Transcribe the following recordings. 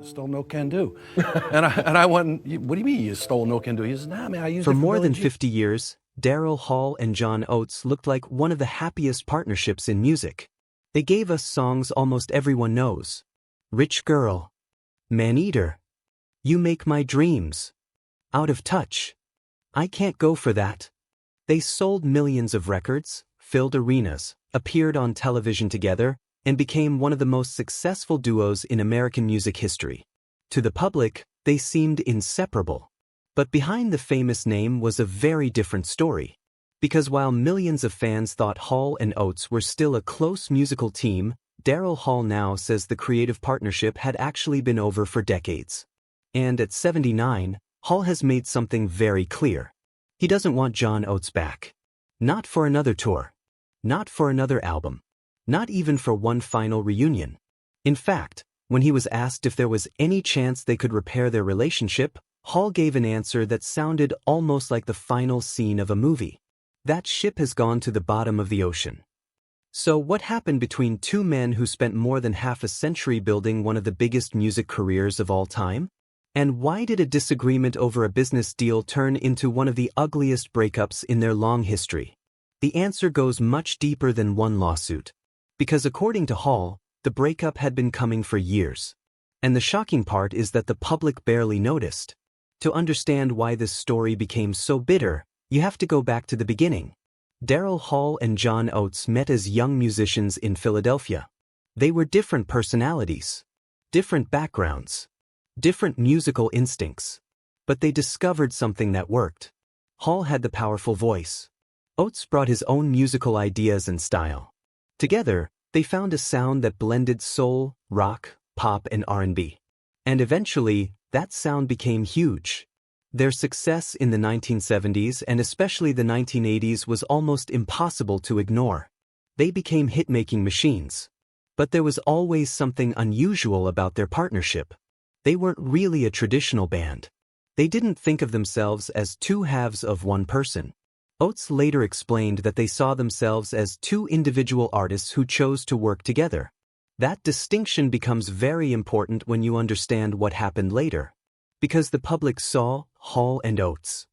Stole no can do. And I went, what do you mean you stole no can do? He says, nah, man, I used For it for more Billie than Jean. 50 years, Daryl Hall and John Oates looked like one of the happiest partnerships in music. They gave us songs almost everyone knows. Rich Girl, Man-Eater, You Make My Dreams, Out of Touch, I Can't Go For That. They sold millions of records, filled arenas, appeared on television together, and became one of the most successful duos in American music history. To the public, they seemed inseparable. But behind the famous name was a very different story. Because while millions of fans thought Hall and Oates were still a close musical team, Daryl Hall now says the creative partnership had actually been over for decades. And at 79, Hall has made something very clear. He doesn't want John Oates back. Not for another tour. Not for another album. Not even for one final reunion. In fact, when he was asked if there was any chance they could repair their relationship, Hall gave an answer that sounded almost like the final scene of a movie. That ship has gone to the bottom of the ocean. So what happened between two men who spent more than half a century building one of the biggest music careers of all time? And why did a disagreement over a business deal turn into one of the ugliest breakups in their long history? The answer goes much deeper than one lawsuit. Because according to Hall, the breakup had been coming for years. And the shocking part is that the public barely noticed. To understand why this story became so bitter, you have to go back to the beginning. Daryl Hall and John Oates met as young musicians in Philadelphia. They were different personalities, different backgrounds, different musical instincts. But they discovered something that worked. Hall had the powerful voice. Oates brought his own musical ideas and style. Together, they found a sound that blended soul, rock, pop, and R&B. And eventually, that sound became huge. Their success in the 1970s and especially the 1980s was almost impossible to ignore. They became hit-making machines. But there was always something unusual about their partnership. They weren't really a traditional band. They didn't think of themselves as two halves of one person. Oates later explained that they saw themselves as two individual artists who chose to work together. That distinction becomes very important when you understand what happened later. Because the public saw Hall and Oates.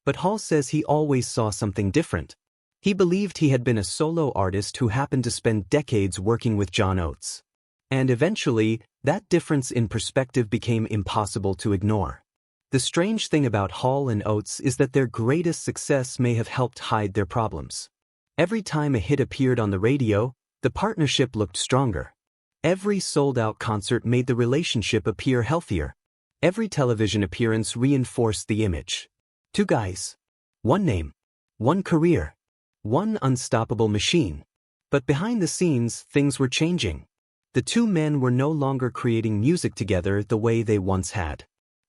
But Hall says he always saw something different. He believed he had been a solo artist who happened to spend decades working with John Oates. And eventually, that difference in perspective became impossible to ignore. The strange thing about Hall and Oates is that their greatest success may have helped hide their problems. Every time a hit appeared on the radio, the partnership looked stronger. Every sold-out concert made the relationship appear healthier. Every television appearance reinforced the image. Two guys. One name. One career. One unstoppable machine. But behind the scenes, things were changing. The two men were no longer creating music together the way they once had.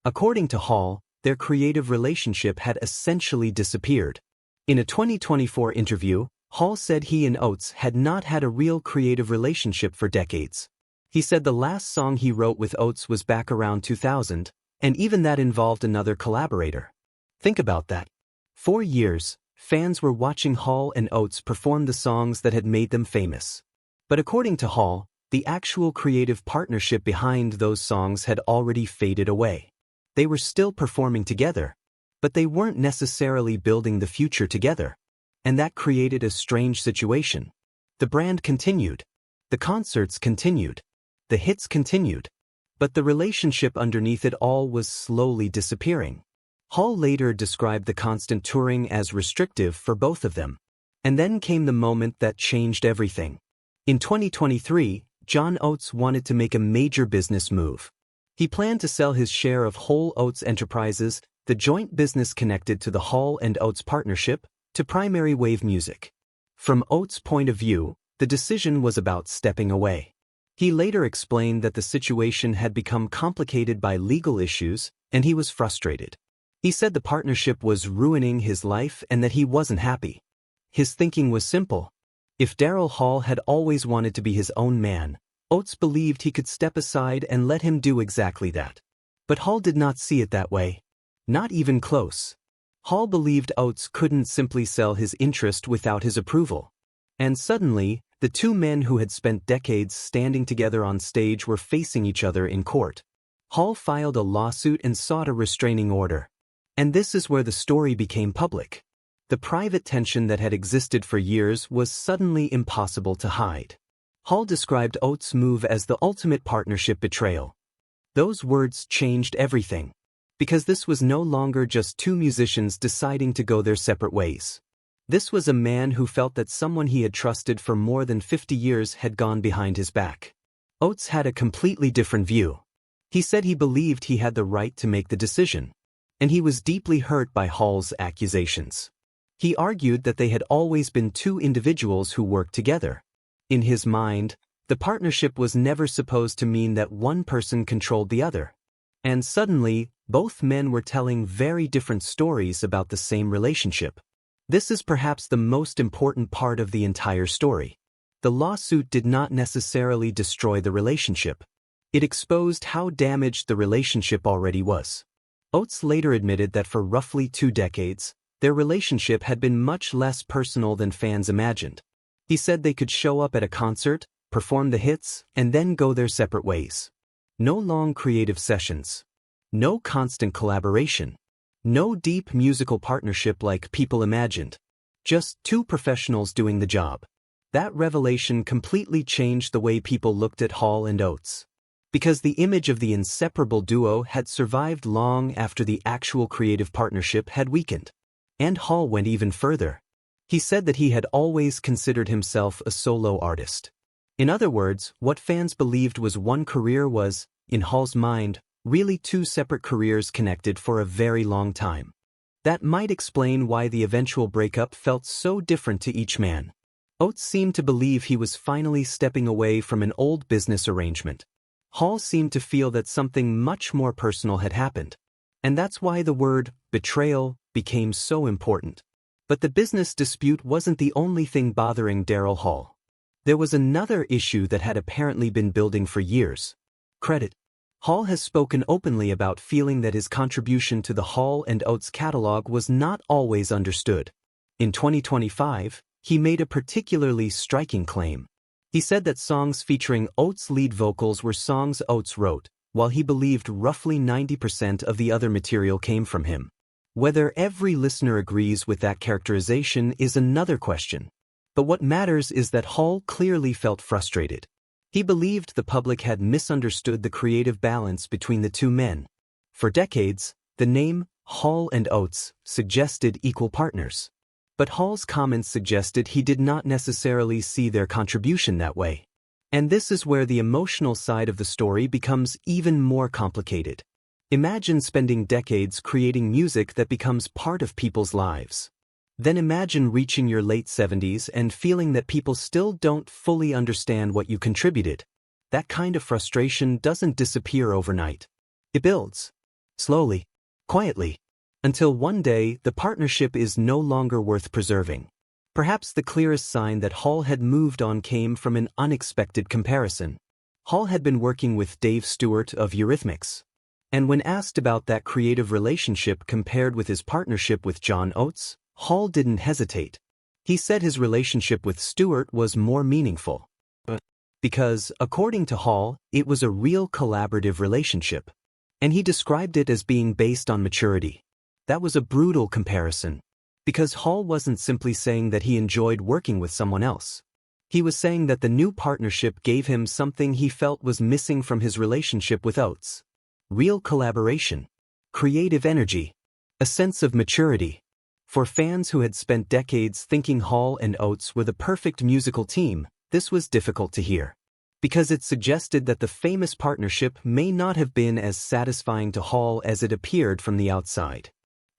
According to Hall, their creative relationship had essentially disappeared. In a 2024 interview, Hall said he and Oates had not had a real creative relationship for decades. He said the last song he wrote with Oates was back around 2000, and even that involved another collaborator. Think about that. For years, fans were watching Hall and Oates perform the songs that had made them famous. But according to Hall, the actual creative partnership behind those songs had already faded away. They were still performing together, but they weren't necessarily building the future together. And that created a strange situation. The brand continued. The concerts continued. The hits continued. But the relationship underneath it all was slowly disappearing. Hall later described the constant touring as restrictive for both of them. And then came the moment that changed everything. In 2023, John Oates wanted to make a major business move. He planned to sell his share of Whole Oates Enterprises, the joint business connected to the Hall and Oates partnership, to Primary Wave Music. From Oates' point of view, the decision was about stepping away. He later explained that the situation had become complicated by legal issues, and he was frustrated. He said the partnership was ruining his life and that he wasn't happy. His thinking was simple. If Daryl Hall had always wanted to be his own man, Oates believed he could step aside and let him do exactly that. But Hall did not see it that way. Not even close. Hall believed Oates couldn't simply sell his interest without his approval. And suddenly, the two men who had spent decades standing together on stage were facing each other in court. Hall filed a lawsuit and sought a restraining order. And this is where the story became public. The private tension that had existed for years was suddenly impossible to hide. Hall described Oates' move as the ultimate partnership betrayal. Those words changed everything. Because this was no longer just two musicians deciding to go their separate ways. This was a man who felt that someone he had trusted for more than 50 years had gone behind his back. Oates had a completely different view. He said he believed he had the right to make the decision. And he was deeply hurt by Hall's accusations. He argued that they had always been two individuals who worked together. In his mind, the partnership was never supposed to mean that one person controlled the other. And suddenly, both men were telling very different stories about the same relationship. This is perhaps the most important part of the entire story. The lawsuit did not necessarily destroy the relationship. It exposed how damaged the relationship already was. Oates later admitted that for roughly 2 decades, their relationship had been much less personal than fans imagined. He said they could show up at a concert, perform the hits, and then go their separate ways. No long creative sessions. No constant collaboration. No deep musical partnership like people imagined. Just two professionals doing the job. That revelation completely changed the way people looked at Hall and Oates. Because the image of the inseparable duo had survived long after the actual creative partnership had weakened. And Hall went even further. He said that he had always considered himself a solo artist. In other words, what fans believed was one career was, in Hall's mind, really two separate careers connected for a very long time. That might explain why the eventual breakup felt so different to each man. Oates seemed to believe he was finally stepping away from an old business arrangement. Hall seemed to feel that something much more personal had happened. And that's why the word betrayal became so important. But the business dispute wasn't the only thing bothering Daryl Hall. There was another issue that had apparently been building for years. Credit. Hall has spoken openly about feeling that his contribution to the Hall and Oates catalog was not always understood. In 2025, he made a particularly striking claim. He said that songs featuring Oates' lead vocals were songs Oates wrote, while he believed roughly 90% of the other material came from him. Whether every listener agrees with that characterization is another question. But what matters is that Hall clearly felt frustrated. He believed the public had misunderstood the creative balance between the two men. For decades, the name Hall and Oates suggested equal partners. But Hall's comments suggested he did not necessarily see their contribution that way. And this is where the emotional side of the story becomes even more complicated. Imagine spending decades creating music that becomes part of people's lives. Then imagine reaching your late 70s and feeling that people still don't fully understand what you contributed. That kind of frustration doesn't disappear overnight. It builds. Slowly. Quietly. Until one day, the partnership is no longer worth preserving. Perhaps the clearest sign that Hall had moved on came from an unexpected comparison. Hall had been working with Dave Stewart of Eurythmics. And when asked about that creative relationship compared with his partnership with John Oates, Hall didn't hesitate. He said his relationship with Stewart was more meaningful. Because, according to Hall, it was a real collaborative relationship. And he described it as being based on maturity. That was a brutal comparison. Because Hall wasn't simply saying that he enjoyed working with someone else. He was saying that the new partnership gave him something he felt was missing from his relationship with Oates. Real collaboration. Creative energy. A sense of maturity. For fans who had spent decades thinking Hall and Oates were the perfect musical team, this was difficult to hear. Because it suggested that the famous partnership may not have been as satisfying to Hall as it appeared from the outside.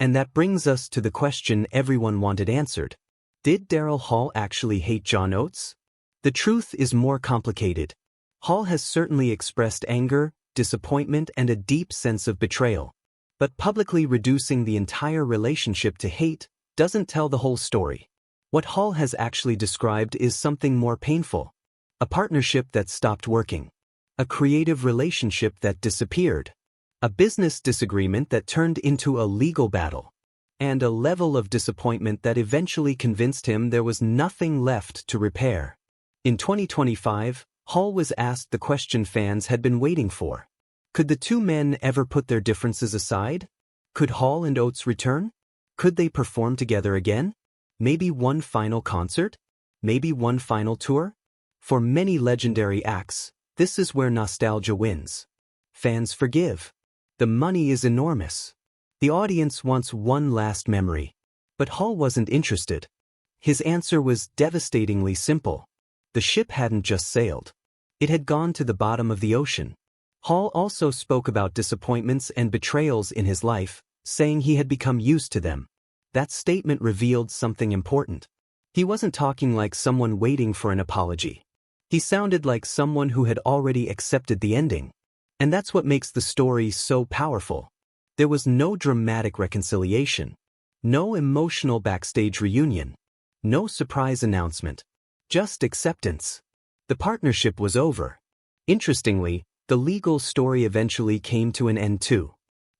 And that brings us to the question everyone wanted answered. Did Daryl Hall actually hate John Oates? The truth is more complicated. Hall has certainly expressed anger, disappointment, and a deep sense of betrayal. But publicly reducing the entire relationship to hate doesn't tell the whole story. What Hall has actually described is something more painful. A partnership that stopped working. A creative relationship that disappeared. A business disagreement that turned into a legal battle. And a level of disappointment that eventually convinced him there was nothing left to repair. In 2025, Hall was asked the question fans had been waiting for. Could the two men ever put their differences aside? Could Hall and Oates return? Could they perform together again? Maybe one final concert? Maybe one final tour? For many legendary acts, this is where nostalgia wins. Fans forgive. The money is enormous. The audience wants one last memory. But Hall wasn't interested. His answer was devastatingly simple. The ship hadn't just sailed. It had gone to the bottom of the ocean. Hall also spoke about disappointments and betrayals in his life, saying he had become used to them. That statement revealed something important. He wasn't talking like someone waiting for an apology. He sounded like someone who had already accepted the ending. And that's what makes the story so powerful. There was no dramatic reconciliation, no emotional backstage reunion, no surprise announcement, just acceptance. The partnership was over. Interestingly, the legal story eventually came to an end too.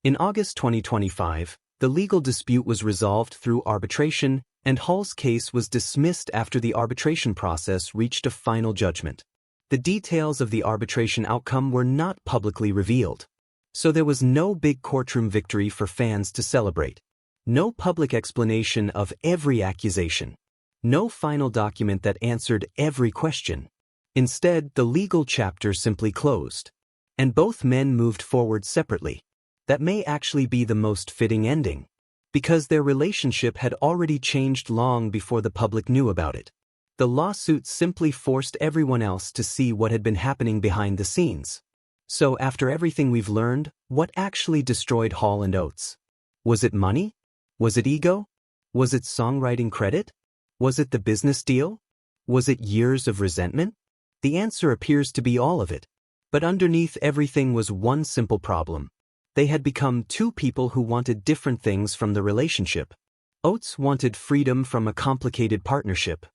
In August 2025, the legal dispute was resolved through arbitration, and Hall's case was dismissed after the arbitration process reached a final judgment. The details of the arbitration outcome were not publicly revealed. So there was no big courtroom victory for fans to celebrate. No public explanation of every accusation. No final document that answered every question. Instead, the legal chapter simply closed. And both men moved forward separately. That may actually be the most fitting ending. Because their relationship had already changed long before the public knew about it. The lawsuit simply forced everyone else to see what had been happening behind the scenes. So after everything we've learned, what actually destroyed Hall and Oates? Was it money? Was it ego? Was it songwriting credit? Was it the business deal? Was it years of resentment? The answer appears to be all of it. But underneath everything was one simple problem. They had become two people who wanted different things from the relationship. Oates wanted freedom from a complicated partnership.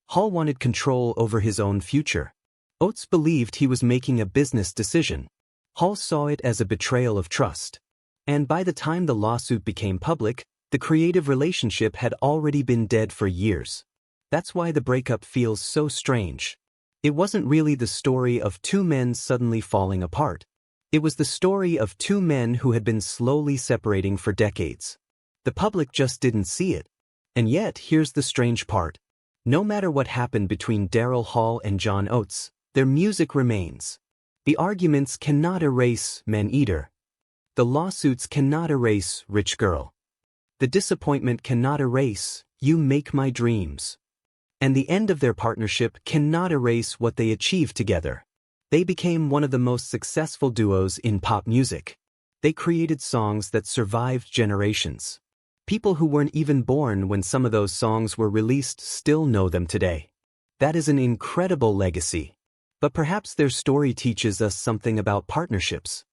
Hall wanted control over his own future. Oates believed he was making a business decision. Hall saw it as a betrayal of trust. And by the time the lawsuit became public, the creative relationship had already been dead for years. That's why the breakup feels so strange. It wasn't really the story of two men suddenly falling apart. It was the story of two men who had been slowly separating for decades. The public just didn't see it. And yet, here's the strange part. No matter what happened between Daryl Hall and John Oates, their music remains. The arguments cannot erase Man Eater. The lawsuits cannot erase Rich Girl. The disappointment cannot erase You Make My Dreams. And the end of their partnership cannot erase what they achieved together. They became one of the most successful duos in pop music. They created songs that survived generations. People who weren't even born when some of those songs were released still know them today. That is an incredible legacy. But perhaps their story teaches us something about partnerships.